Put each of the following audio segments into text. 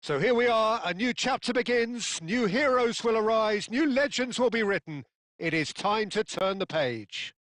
So here we are, a new chapter begins, new heroes will arise, new legends will be written. It is time to turn the page.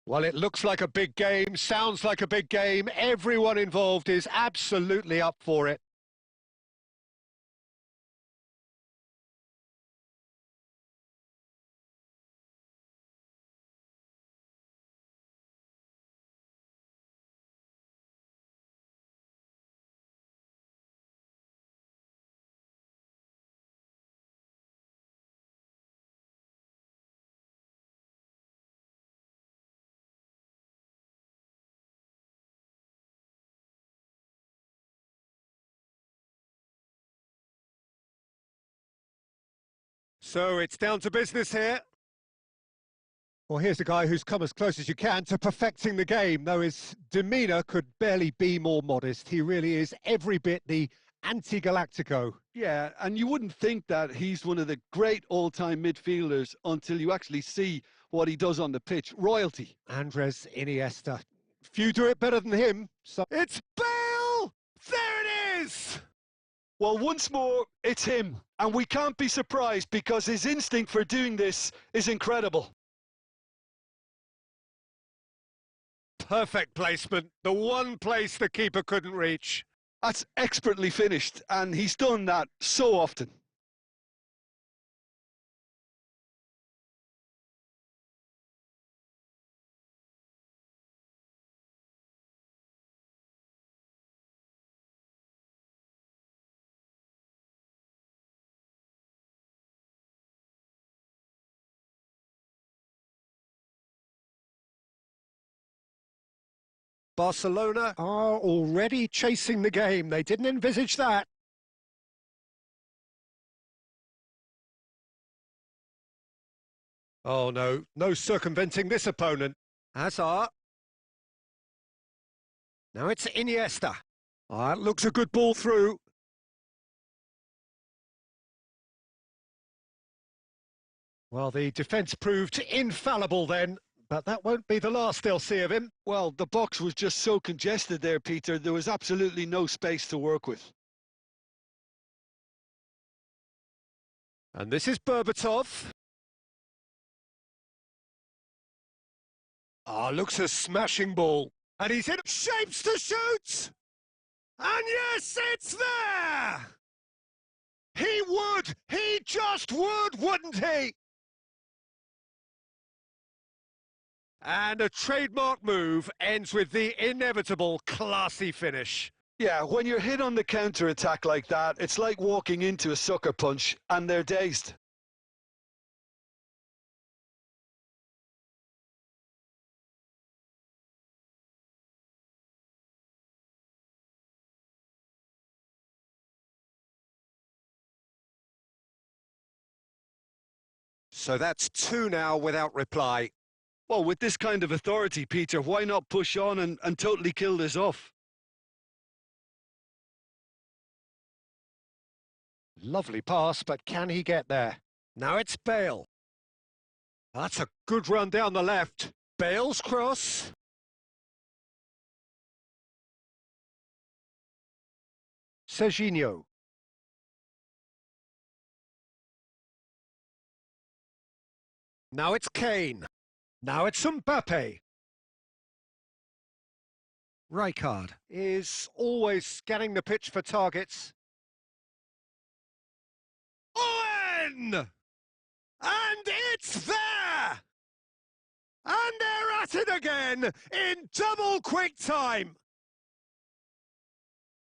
Well, it looks like a big game, sounds like a big game. Everyone involved is absolutely up for it. So it's down to business here. Well, here's a guy who's come as close as you can to perfecting the game, though his demeanour could barely be more modest. He really is every bit the anti-Galactico. Yeah, and you wouldn't think that he's one of the great all-time midfielders until you actually see what he does on the pitch. Royalty. Andres Iniesta. Few do it better than him. So it's Bale! There it is! Well, once more, it's him. And we can't be surprised because his instinct for doing this is incredible. Perfect placement. The one place the keeper couldn't reach. That's expertly finished, and he's done that so often. Barcelona are already chasing the game. They didn't envisage that. Oh, no. No circumventing this opponent. Hazard. Now it's Iniesta. It looks a good ball through. Well, the defence proved infallible then, but that won't be the last they'll see of him. Well, the box was just so congested there, Peter. There was absolutely no space to work with. And this is Berbatov. Looks a smashing ball. And he's in shapes to shoot! And yes, it's there! He would! He just would, wouldn't he? And a trademark move ends with the inevitable classy finish. Yeah, when you're hit on the counter-attack like that, it's like walking into a sucker punch, and they're dazed. So that's two now without reply. Well, with this kind of authority, Peter, why not push on and totally kill this off? Lovely pass, but can he get there? Now it's Bale. That's a good run down the left. Bale's cross. Serginho. Now it's Kane. Now it's Mbappe. Rijkaard is always scanning the pitch for targets. Owen! And it's there! And they're at it again in double quick time.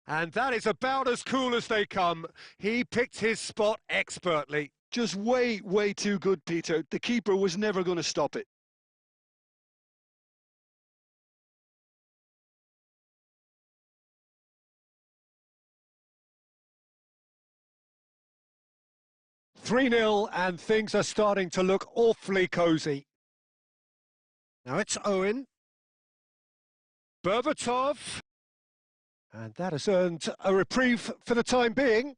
And that is about as cool as they come. He picked his spot expertly. Just way, way too good, Peter. The keeper was never going to stop it. "3-0, and things are starting to look awfully cosy. Now it's Owen. Berbatov. And that has earned a reprieve for the time being.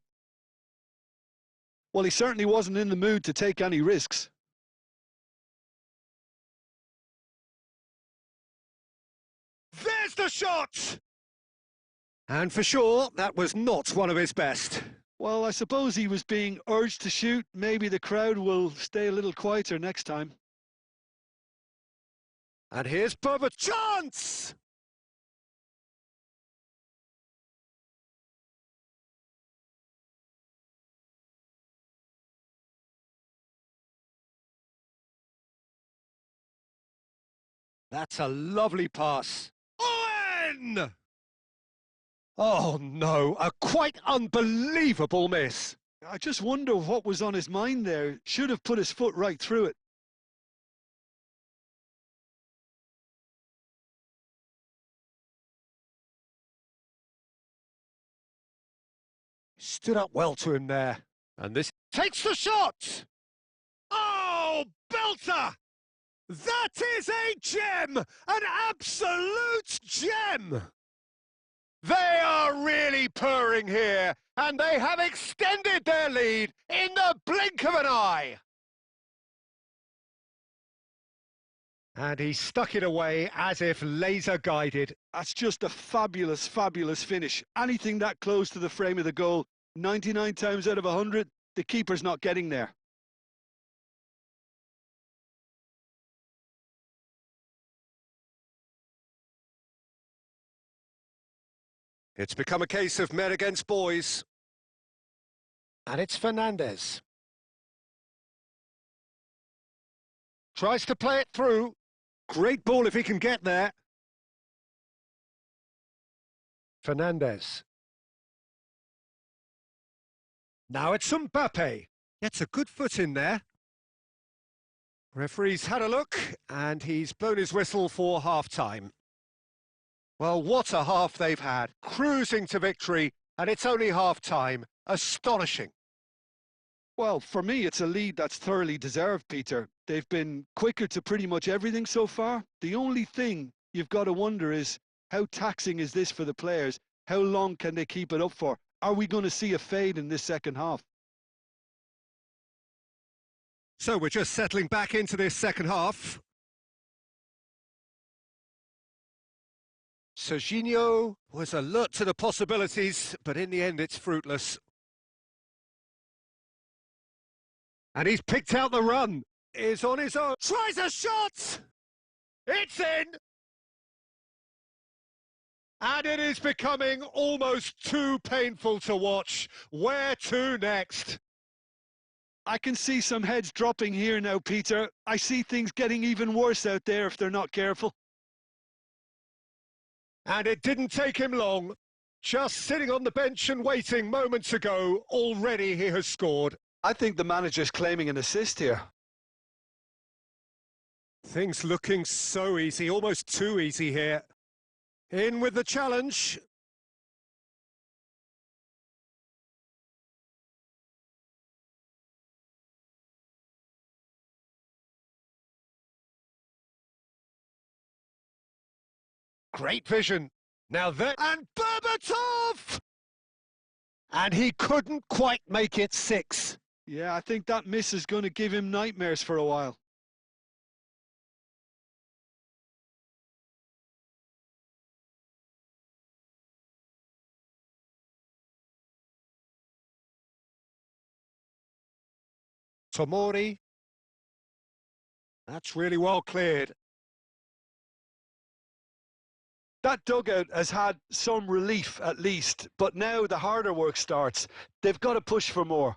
Well, he certainly wasn't in the mood to take any risks. There's the shot! And for sure, that was not one of his best. Well, I suppose he was being urged to shoot. Maybe the crowd will stay a little quieter next time. And here's Berbatov. Chance! That's a lovely pass. Owen! Oh no, a quite unbelievable miss. I just wonder what was on his mind there. Should have put his foot right through it. Stood up well to him there. And this takes the shot! Oh, belter! That is a gem! An absolute gem! They are really purring here, and they have extended their lead in the blink of an eye. And he stuck it away as if laser-guided. That's just a fabulous, fabulous finish. Anything that close to the frame of the goal, 99 times out of 100, the keeper's not getting there. It's become a case of men against boys. And it's Fernandez. Tries to play it through. Great ball if he can get there. Fernandez. Now it's Mbappe. Gets a good foot in there. Referee's had a look, and he's blown his whistle for half-time. Well, what a half they've had. Cruising to victory, and it's only half-time. Astonishing. Well, for me, it's a lead that's thoroughly deserved, Peter. They've been quicker to pretty much everything so far. The only thing you've got to wonder is, how taxing is this for the players? How long can they keep it up for? Are we going to see a fade in this second half? So we're just settling back into this second half. Serginho was alert to the possibilities, but in the end it's fruitless. And he's picked out the run. Is on his own. Tries a shot! It's in! And it is becoming almost too painful to watch. Where to next? I can see some heads dropping here now, Peter. I see things getting even worse out there if they're not careful. And it didn't take him long. Just sitting on the bench and waiting moments ago, already he has scored. I think the manager's claiming an assist here. Things looking so easy, almost too easy here. In with the challenge. Great vision. Now that, and Berbatov! And he couldn't quite make it 6. Yeah, I think that miss is going to give him nightmares for a while. Tomori. That's really well cleared. That dugout has had some relief at least, but now the harder work starts. They've got to push for more.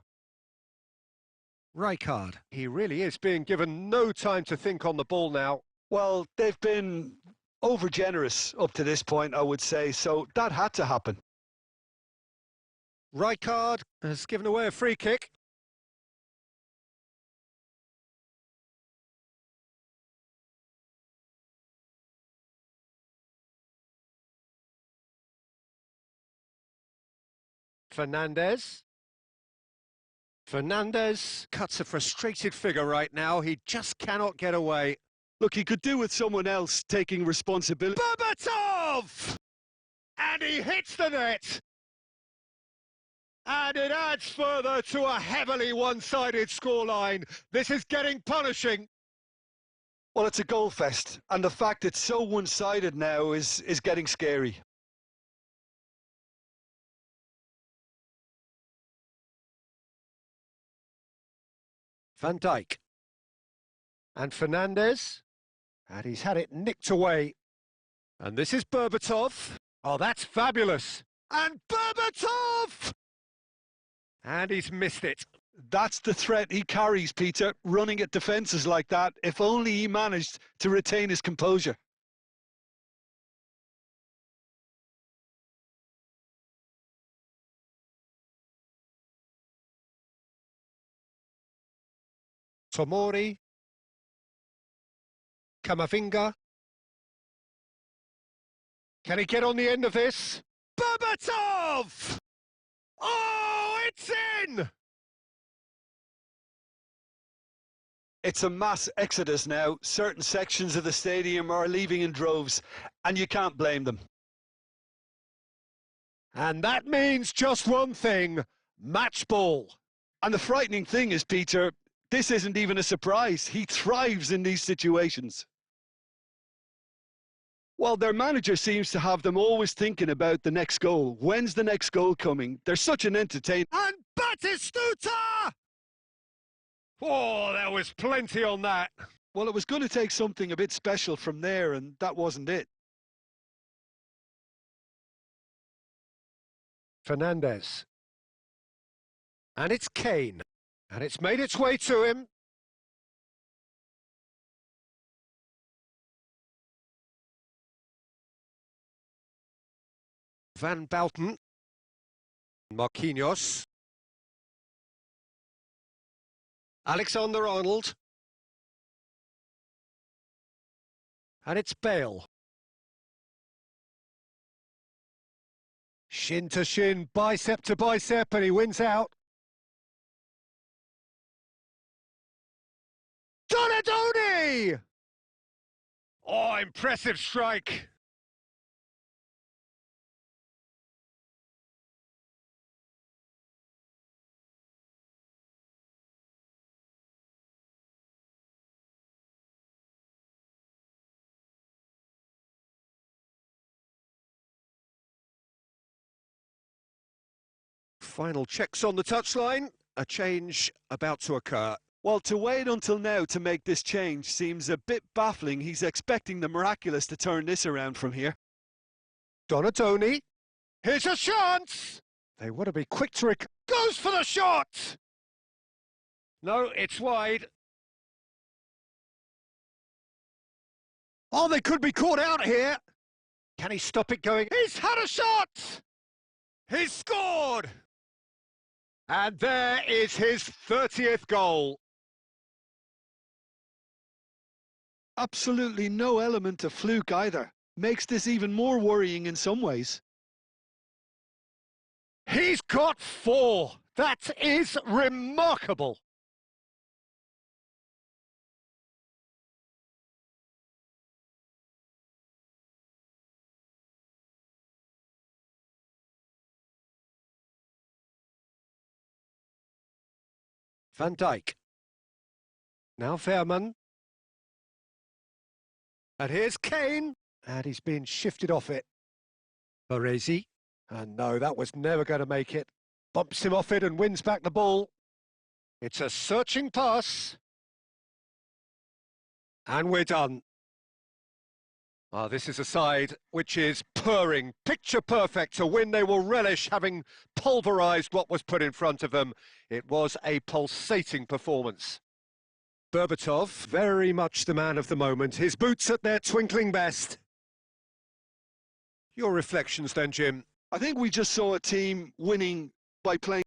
Rijkaard. He really is being given no time to think on the ball now. Well, they've been over-generous up to this point, I would say, so that had to happen. Rijkaard has given away a free kick. Fernandez. Fernandez cuts a frustrated figure right now. He just cannot get away. Look, he could do with someone else taking responsibility. Berbatov! And he hits the net. And it adds further to a heavily one-sided scoreline. This is getting punishing. Well, it's a goal fest, and the fact it's so one-sided now is getting scary. Van Dijk. And Fernandes. And he's had it nicked away. And this is Berbatov. Oh, that's fabulous. And Berbatov! And he's missed it. That's the threat he carries, Peter, running at defences like that. If only he managed to retain his composure. Tomori. Camavinga. Can he get on the end of this? Berbatov! Oh, it's in! It's a mass exodus now. Certain sections of the stadium are leaving in droves, and you can't blame them. And that means just one thing, match ball. And the frightening thing is, Peter, this isn't even a surprise. He thrives in these situations. Well, their manager seems to have them always thinking about the next goal. When's the next goal coming? They're such an entertainer. And Batistuta! Oh, there was plenty on that. Well, it was going to take something a bit special from there, and that wasn't it. Fernandes. And it's Kane. And it's made its way to him. Van Balten. Marquinhos. Alexander-Arnold. And it's Bale. Shin to shin, bicep to bicep, and he wins out. Donadoni! Oh, impressive strike. Final checks on the touchline. A change about to occur. Well, to wait until now to make this change seems a bit baffling. He's expecting the miraculous to turn this around from here. Donadoni. Here's a chance! They want to be quick to goes for the shot! No, it's wide. Oh, they could be caught out here. Can he stop it going? He's had a shot! He's scored! And there is his 30th goal. Absolutely no element of fluke either. Makes this even more worrying in some ways. He's got 4. That is remarkable. Van Dijk. Now Veerman. And here's Kane. And he's been shifted off it. Baresi. And no, that was never going to make it. Bumps him off it and wins back the ball. It's a searching pass. And we're done. This is a side which is purring, picture perfect, to win. They will relish having pulverised what was put in front of them. It was a pulsating performance. Berbatov, very much the man of the moment. His boots at their twinkling best. Your reflections then, Jim? I think we just saw a team winning by playing